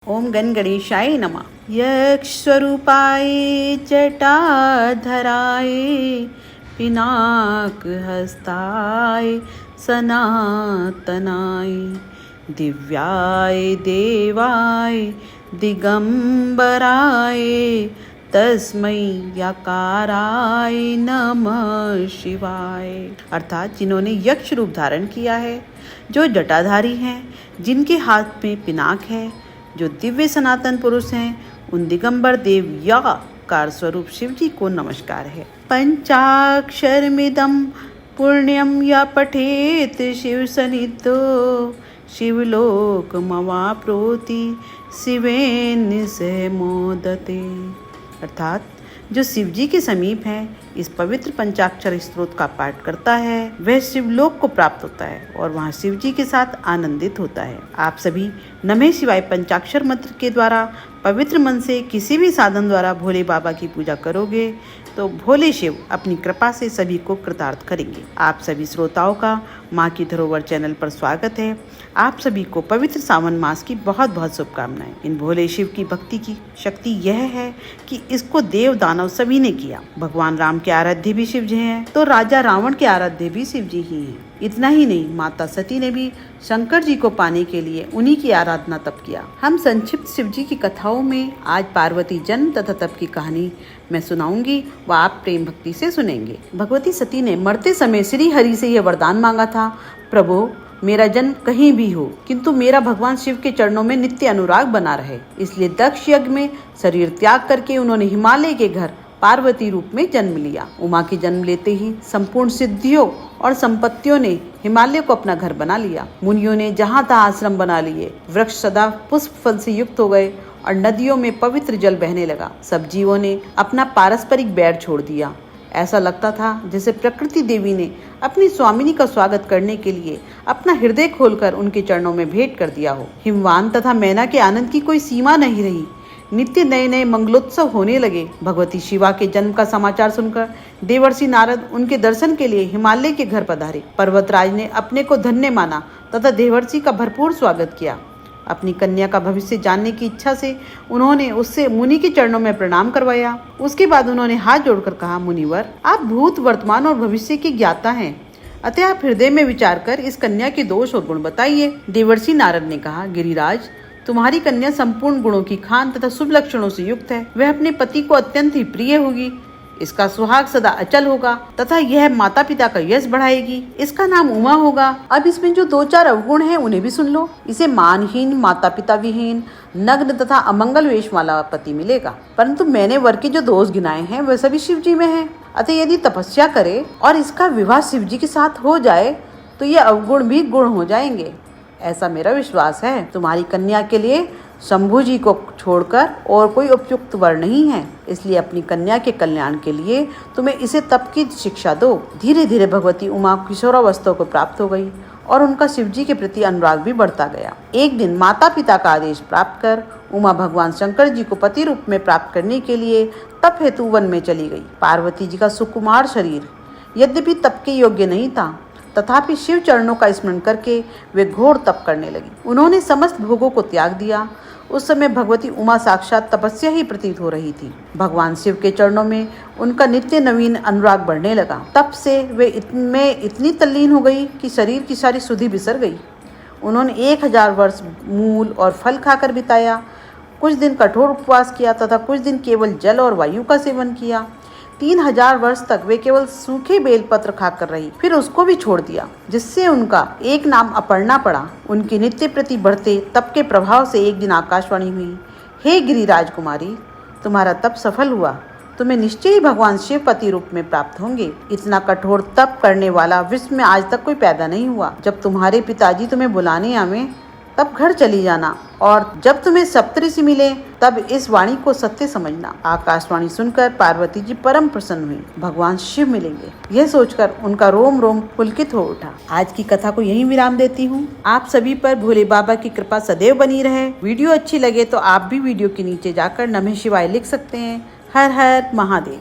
ओम गण गणेशाय नमः। यक्ष स्वरूपाय जटाधराय पिनाक हस्ताय सनातनाय दिव्याय देवाय दिगंबराय तस्मै यकाराय नमः शिवाय। अर्थात जिन्होंने यक्ष रूप धारण किया है, जो जटाधारी हैं, जिनके हाथ में पिनाक है, जो दिव्य सनातन पुरुष हैं, उन दिगंबर देव या कार स्वरूप शिव जी को नमस्कार है। पंचाक्षरमिदं पुण्यम या पठेत शिव सनिधो शिवलोकमवाप्नोति शिवेन सह मोदते। अर्थात जो शिव जी के समीप है, इस पवित्र पंचाक्षर स्त्रोत का पाठ करता है, वह शिवलोक को प्राप्त होता है और वहाँ शिव जी के साथ आनंदित होता है। आप सभी नमः शिवाय पंचाक्षर मंत्र के द्वारा पवित्र मन से किसी भी साधन द्वारा भोले बाबा की पूजा करोगे तो भोले शिव अपनी कृपा से सभी को कृतार्थ करेंगे। आप सभी श्रोताओं का माँ की धरोहर चैनल पर स्वागत है। आप सभी को पवित्र सावन मास की बहुत बहुत शुभकामनाएं। इन भोले शिव की भक्ति की शक्ति यह है कि इसको देव दानव सभी ने किया। भगवान राम के आराध्य भी शिव जी हैं, तो राजा रावण के आराध्य भी शिव जी ही हैं। इतना ही नहीं, माता सती ने भी शंकर जी को पाने के लिए उन्हीं की आराधना तप किया। हम संक्षिप्त शिव जी की कथाओं में आज पार्वती जन्म तथा तप की कहानी मैं सुनाऊंगी, वह आप प्रेम भक्ति से सुनेंगे। भगवती सती ने मरते समय श्री हरि से यह वरदान मांगा था, प्रभु मेरा जन्म कहीं भी हो, किंतु मेरा भगवान शिव के चरणों में नित्य अनुराग बना रहे। इसलिए दक्ष यज्ञ में शरीर त्याग करके उन्होंने हिमालय के घर पार्वती रूप में जन्म लिया। उमा के जन्म लेते ही संपूर्ण सिद्धियों और संपत्तियों ने हिमालय को अपना घर बना लिया। मुनियों ने जहाँ तहाँ आश्रम बना लिए, वृक्ष सदा पुष्प फल से युक्त हो गए और नदियों में पवित्र जल बहने लगा। सब जीवों ने अपना पारस्परिक बैर छोड़ दिया। ऐसा लगता था जैसे प्रकृति देवी ने अपनी स्वामिनी का स्वागत करने के लिए अपना हृदय खोलकर उनके चरणों में भेंट कर दिया हो। हिमवान तथा मैना के आनंद की कोई सीमा नहीं रही। नित्य नए नए मंगलोत्सव होने लगे। भगवती शिवा के जन्म का समाचार सुनकर देवर्षि नारद उनके दर्शन के लिए हिमालय के घर पधारे। पर्वतराज ने अपने को धन्य माना तथा देवर्षि का भरपूर स्वागत किया। अपनी कन्या का भविष्य जानने की इच्छा से उन्होंने उससे मुनि के चरणों में प्रणाम करवाया। उसके बाद उन्होंने हाथ जोड़कर कहा, मुनिवर आप भूत वर्तमान और भविष्य के ज्ञाता हैं, अतः आप हृदय में विचार कर इस कन्या के दोष और गुण बताइए। देवर्षि नारद ने कहा, गिरिराज तुम्हारी कन्या संपूर्ण गुणों की खान तथा शुभ लक्षणों से युक्त है। वह अपने पति को अत्यंत ही प्रिय होगी, इसका सुहाग सदा अचल होगा तथा यह माता पिता का यश बढ़ाएगी। इसका नाम उमा होगा। अब इसमें जो दो चार अवगुण हैं उन्हें भी सुन लो। इसे मानहीन, माता पिता विहीन, नग्न तथा अमंगल वेश वाला पति मिलेगा। परंतु मैंने वर के जो दोष गिनाए हैं वह सभी शिव जी में हैं। अतः यदि तपस्या करे और इसका विवाह शिव जी के साथ हो जाए तो ये अवगुण भी गुण हो जाएंगे, ऐसा मेरा विश्वास है। तुम्हारी कन्या के लिए शंभु जी को छोड़कर और कोई उपयुक्त वर नहीं है, इसलिए अपनी कन्या के कल्याण के लिए तुम्हें इसे तप की शिक्षा दो। धीरे धीरे भगवती उमा किशोरावस्था को प्राप्त हो गई और उनका शिव जी के प्रति अनुराग भी बढ़ता गया। एक दिन माता पिता का आदेश प्राप्त कर उमा भगवान शंकर जी को पति रूप में प्राप्त करने के लिए तप हेतु वन में चली गई। पार्वती जी का सुकुमार शरीर यद्यपि तप के योग्य नहीं था, तथापि शिव चरणों का स्मरण करके वे घोर तप करने लगी। उन्होंने समस्त भोगों को त्याग दिया। उस समय भगवती उमा साक्षात तपस्या ही प्रतीत हो रही थी। भगवान शिव के चरणों में उनका नित्य नवीन अनुराग बढ़ने लगा। तप से वे इतनी तल्लीन हो गई कि शरीर की सारी सुधि बिसर गई। उन्होंने 1000 वर्ष मूल और फल खाकर बिताया। कुछ दिन कठोर उपवास किया तथा कुछ दिन केवल जल और वायु का सेवन किया। 3000 वर्ष तक वे केवल सूखे बेलपत्र खाकर रही, फिर उसको भी छोड़ दिया, जिससे उनका एक नाम अपर्णा पड़ा। उनके नित्य प्रति बढ़ते तप के प्रभाव से एक दिन आकाशवाणी हुई, हे गिरिराज कुमारी, तुम्हारा तप सफल हुआ, तुम्हें निश्चय ही भगवान शिव पति रूप में प्राप्त होंगे। इतना कठोर तप करने वाला विश्व में आज तक कोई पैदा नहीं हुआ। जब तुम्हारे पिताजी तुम्हें बुलाने आवे तब घर चली जाना और जब तुम्हें सप्तऋषि मिले तब इस वाणी को सत्य समझना। आकाशवाणी सुनकर पार्वती जी परम प्रसन्न हुई। भगवान शिव मिलेंगे, यह सोचकर उनका रोम रोम पुलकित हो उठा। आज की कथा को यहीं विराम देती हूँ। आप सभी पर भोले बाबा की कृपा सदैव बनी रहे। वीडियो अच्छी लगे तो आप भी वीडियो के नीचे जाकर नमः शिवाय लिख सकते हैं। हर हर महादेव।